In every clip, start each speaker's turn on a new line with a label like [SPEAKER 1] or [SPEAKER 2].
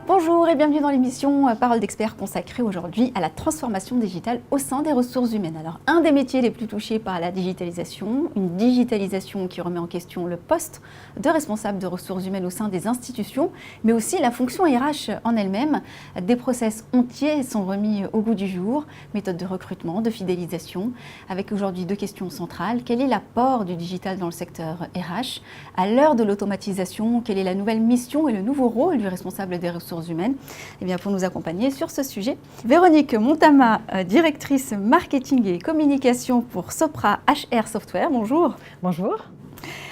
[SPEAKER 1] Bonjour et bienvenue dans l'émission Parole d'experts consacrée aujourd'hui à la transformation digitale au sein des ressources humaines. Alors, un des métiers les plus touchés par la digitalisation, une digitalisation qui remet en question le poste de responsable de ressources humaines au sein des institutions, mais aussi la fonction RH en elle-même. Des process entiers sont remis au goût du jour, méthodes de recrutement, de fidélisation, avec aujourd'hui deux questions centrales. Quel est l'apport du digital dans le secteur RH? À l'heure de l'automatisation, quelle est la nouvelle mission et le nouveau rôle du responsable des ressources humaines? Eh bien, pour nous accompagner sur ce sujet, Véronique Montama, directrice marketing et communication pour Sopra HR Software. Bonjour.
[SPEAKER 2] Bonjour.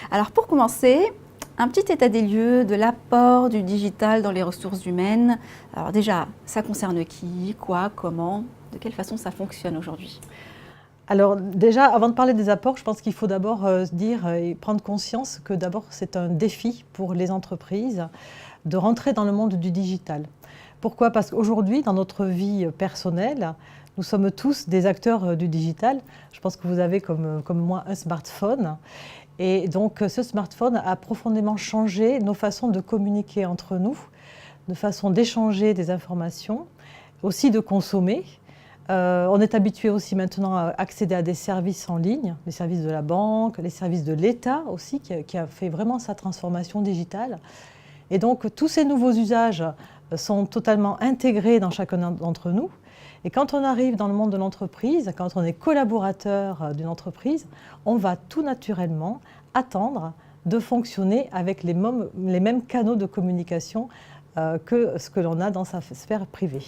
[SPEAKER 1] Alors pour commencer, un petit état des lieux de l'apport du digital dans les ressources humaines. Alors déjà, ça concerne qui, quoi, comment, de quelle façon ça fonctionne aujourd'hui?
[SPEAKER 2] Alors déjà, avant de parler des apports, je pense qu'il faut d'abord se dire et prendre conscience que d'abord c'est un défi pour les entreprises de rentrer dans le monde du digital. Pourquoi? Parce qu'aujourd'hui, dans notre vie personnelle, nous sommes tous des acteurs du digital. Je pense que vous avez comme moi un smartphone. Et donc ce smartphone a profondément changé nos façons de communiquer entre nous, de façon d'échanger des informations, aussi de consommer. On est habitué aussi maintenant à accéder à des services en ligne, les services de la banque, les services de l'État aussi, qui a fait vraiment sa transformation digitale. Et donc tous ces nouveaux usages sont totalement intégrés dans chacun d'entre nous. Et quand on arrive dans le monde de l'entreprise, quand on est collaborateur d'une entreprise, on va tout naturellement attendre de fonctionner avec les mêmes canaux de communication que ce que l'on a dans sa sphère privée.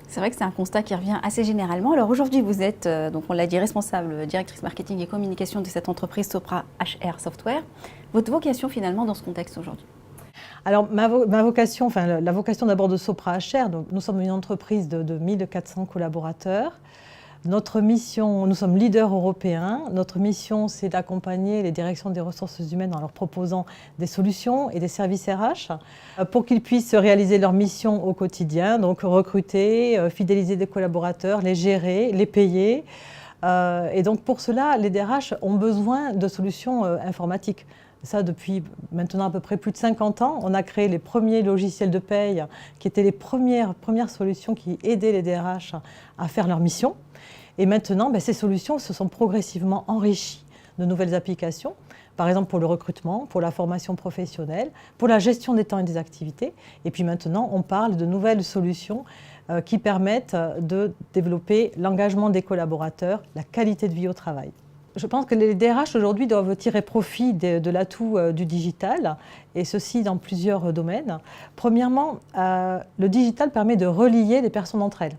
[SPEAKER 1] C'est vrai que c'est un constat qui revient assez généralement. Alors aujourd'hui, vous êtes, donc on l'a dit, responsable, directrice marketing et communication de cette entreprise Sopra HR Software. Votre vocation finalement dans ce contexte aujourd'hui?
[SPEAKER 2] Alors ma vocation, la vocation d'abord de Sopra HR, donc nous sommes une entreprise de 1400 collaborateurs. Notre mission, nous sommes leaders européens. Notre mission, c'est d'accompagner les directions des ressources humaines en leur proposant des solutions et des services RH pour qu'ils puissent réaliser leur mission au quotidien, donc recruter, fidéliser des collaborateurs, les gérer, les payer. Et donc pour cela, les DRH ont besoin de solutions informatiques. Ça, depuis maintenant à peu près plus de 50 ans, on a créé les premiers logiciels de paye qui étaient les premières solutions qui aidaient les DRH à faire leur mission. Et maintenant, ces solutions se sont progressivement enrichies de nouvelles applications, par exemple pour le recrutement, pour la formation professionnelle, pour la gestion des temps et des activités. Et puis maintenant, on parle de nouvelles solutions qui permettent de développer l'engagement des collaborateurs, la qualité de vie au travail. Je pense que les DRH aujourd'hui doivent tirer profit de l'atout du digital, et ceci dans plusieurs domaines. Premièrement, le digital permet de relier les personnes entre elles.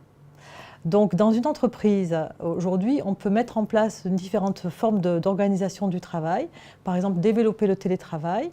[SPEAKER 2] Donc dans une entreprise, aujourd'hui, on peut mettre en place différentes formes d'organisation du travail, par exemple développer le télétravail,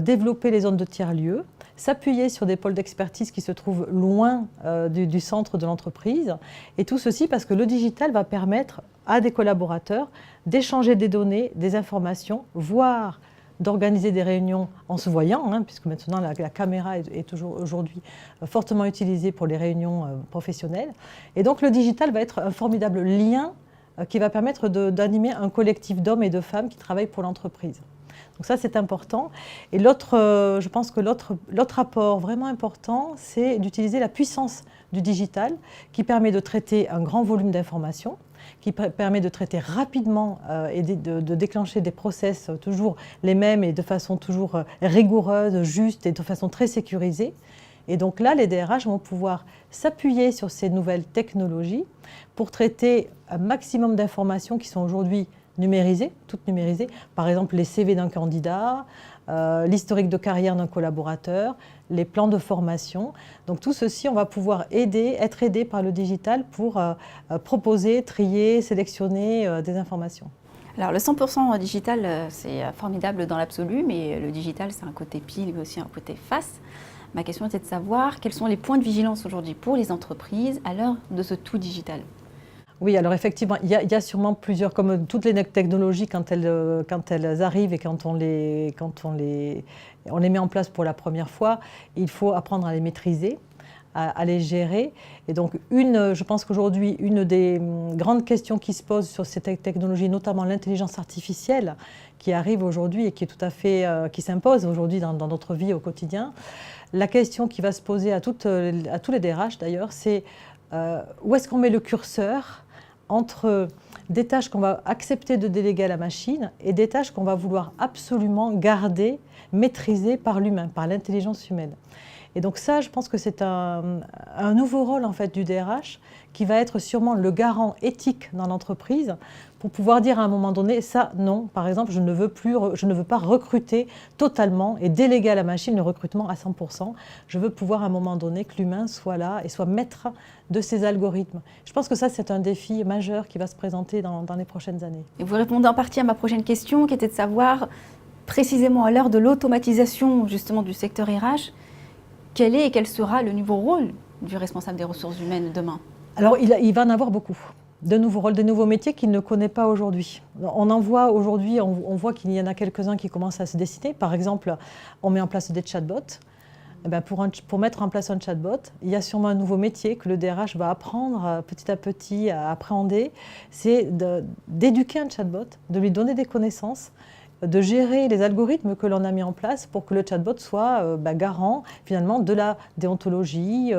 [SPEAKER 2] développer les zones de tiers-lieux, s'appuyer sur des pôles d'expertise qui se trouvent loin du centre de l'entreprise. Et tout ceci parce que le digital va permettre à des collaborateurs d'échanger des données, des informations, voire d'organiser des réunions en se voyant, puisque maintenant la caméra est toujours aujourd'hui fortement utilisée pour les réunions professionnelles. Et donc le digital va être un formidable lien qui va permettre d'animer un collectif d'hommes et de femmes qui travaillent pour l'entreprise. Donc ça, c'est important. Et je pense que l'autre apport vraiment important, c'est d'utiliser la puissance du digital qui permet de traiter un grand volume d'informations, qui permet de traiter rapidement et de déclencher des process toujours les mêmes et de façon toujours rigoureuse, juste et de façon très sécurisée. Et donc là, les DRH vont pouvoir s'appuyer sur ces nouvelles technologies pour traiter un maximum d'informations qui sont aujourd'hui numérisées, toutes numérisées. Par exemple, les CV d'un candidat, l'historique de carrière d'un collaborateur, les plans de formation. Donc tout ceci, on va pouvoir être aidé par le digital pour proposer, trier, sélectionner des informations.
[SPEAKER 1] Alors le 100% digital, c'est formidable dans l'absolu, mais le digital, c'est un côté pile, mais aussi un côté face. Ma question était de savoir quels sont les points de vigilance aujourd'hui pour les entreprises à l'heure de ce tout digital.
[SPEAKER 2] Oui, alors effectivement, il y a sûrement plusieurs, comme toutes les technologies, quand elles arrivent et quand on les met en place pour la première fois, il faut apprendre à les maîtriser. à les gérer. Et donc, je pense qu'aujourd'hui, une des grandes questions qui se posent sur ces technologies, notamment l'intelligence artificielle, qui arrive aujourd'hui et qui est tout à fait, qui s'impose aujourd'hui dans notre vie au quotidien, la question qui va se poser à tous les DRH d'ailleurs, c'est où est-ce qu'on met le curseur entre des tâches qu'on va accepter de déléguer à la machine et des tâches qu'on va vouloir absolument garder, maîtriser par l'humain, par l'intelligence humaine. Et donc ça, je pense que c'est un nouveau rôle en fait du DRH qui va être sûrement le garant éthique dans l'entreprise pour pouvoir dire à un moment donné, ça non, par exemple, je ne veux pas recruter totalement et déléguer à la machine le recrutement à 100%. Je veux pouvoir à un moment donné que l'humain soit là et soit maître de ces algorithmes. Je pense que ça, c'est un défi majeur qui va se présenter dans les prochaines années.
[SPEAKER 1] Et vous répondez en partie à ma prochaine question, qui était de savoir, précisément à l'heure de l'automatisation justement du secteur RH, quel est et quel sera le nouveau rôle du responsable des ressources humaines demain?
[SPEAKER 2] Alors, il va en avoir beaucoup. De nouveaux rôles, de nouveaux métiers qu'il ne connaît pas aujourd'hui. On en voit aujourd'hui, on voit qu'il y en a quelques-uns qui commencent à se dessiner. Par exemple, on met en place des chatbots. Eh bien, pour mettre en place un chatbot, il y a sûrement un nouveau métier que le DRH va apprendre petit à petit à appréhender. C'est d'éduquer un chatbot, de lui donner des connaissances, de gérer les algorithmes que l'on a mis en place pour que le chatbot soit garant finalement de la déontologie,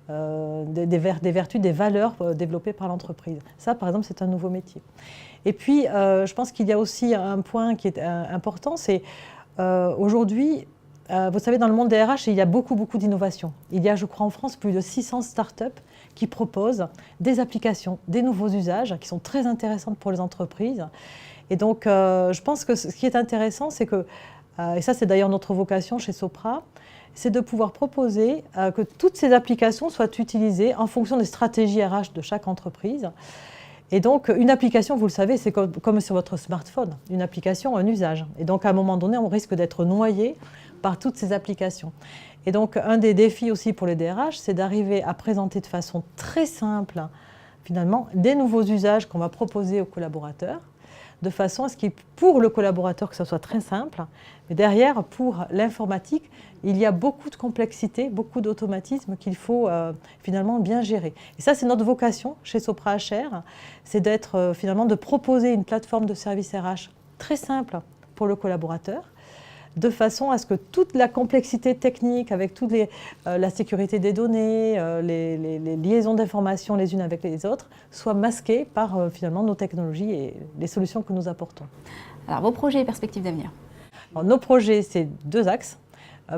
[SPEAKER 2] des vertus, des valeurs développées par l'entreprise. Ça, par exemple, c'est un nouveau métier. Et puis, je pense qu'il y a aussi un point qui est important, c'est aujourd'hui, vous savez, dans le monde des RH, il y a beaucoup d'innovations. Il y a, je crois, en France, plus de 600 startups qui proposent des applications, des nouveaux usages qui sont très intéressantes pour les entreprises. Et donc, je pense que ce qui est intéressant, c'est que, et ça c'est d'ailleurs notre vocation chez Sopra, c'est de pouvoir proposer que toutes ces applications soient utilisées en fonction des stratégies RH de chaque entreprise. Et donc, une application, vous le savez, c'est comme sur votre smartphone, une application, un usage. Et donc, à un moment donné, on risque d'être noyé par toutes ces applications. Et donc, un des défis aussi pour les DRH, c'est d'arriver à présenter de façon très simple, finalement, des nouveaux usages qu'on va proposer aux collaborateurs, de façon à ce que pour le collaborateur, que ça soit très simple, mais derrière, pour l'informatique, il y a beaucoup de complexité, beaucoup d'automatisme qu'il faut finalement bien gérer. Et ça, c'est notre vocation chez Sopra HR, c'est d'être finalement de proposer une plateforme de service RH très simple pour le collaborateur, de façon à ce que toute la complexité technique, avec toute la sécurité des données, les liaisons d'informations les unes avec les autres, soit masquée par finalement nos technologies et les solutions que nous apportons.
[SPEAKER 1] Alors, vos projets et perspectives d'avenir?
[SPEAKER 2] Nos projets, c'est deux axes.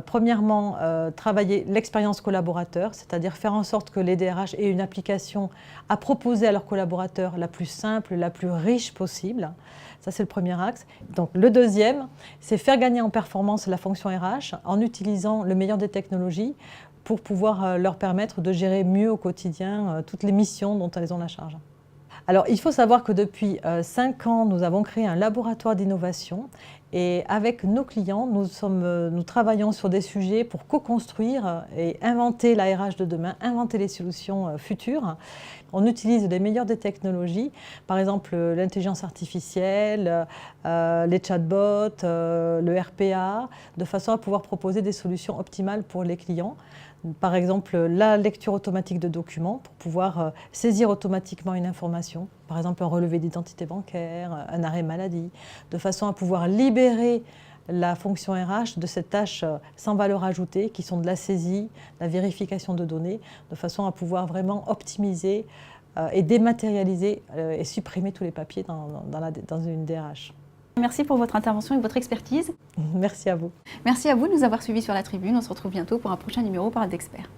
[SPEAKER 2] Premièrement, travailler l'expérience collaborateur, c'est-à-dire faire en sorte que les DRH aient une application à proposer à leurs collaborateurs la plus simple, la plus riche possible. Ça, c'est le premier axe. Donc, le deuxième, c'est faire gagner en performance la fonction RH en utilisant le meilleur des technologies pour pouvoir leur permettre de gérer mieux au quotidien toutes les missions dont elles ont la charge. Alors, il faut savoir que depuis 5 ans, nous avons créé un laboratoire d'innovation et avec nos clients, nous travaillons sur des sujets pour co-construire et inventer la RH de demain, inventer les solutions futures. On utilise les meilleures des technologies, par exemple l'intelligence artificielle, les chatbots, le RPA, de façon à pouvoir proposer des solutions optimales pour les clients. Par exemple, la lecture automatique de documents pour pouvoir saisir automatiquement une information, par exemple un relevé d'identité bancaire, un arrêt maladie, de façon à pouvoir libérer la fonction RH de ces tâches sans valeur ajoutée qui sont de la saisie, la vérification de données, de façon à pouvoir vraiment optimiser et dématérialiser et supprimer tous les papiers dans une DRH.
[SPEAKER 1] Merci pour votre intervention et votre expertise.
[SPEAKER 2] Merci à vous.
[SPEAKER 1] Merci à vous de nous avoir suivis sur la tribune. On se retrouve bientôt pour un prochain numéro Parole d'Experts.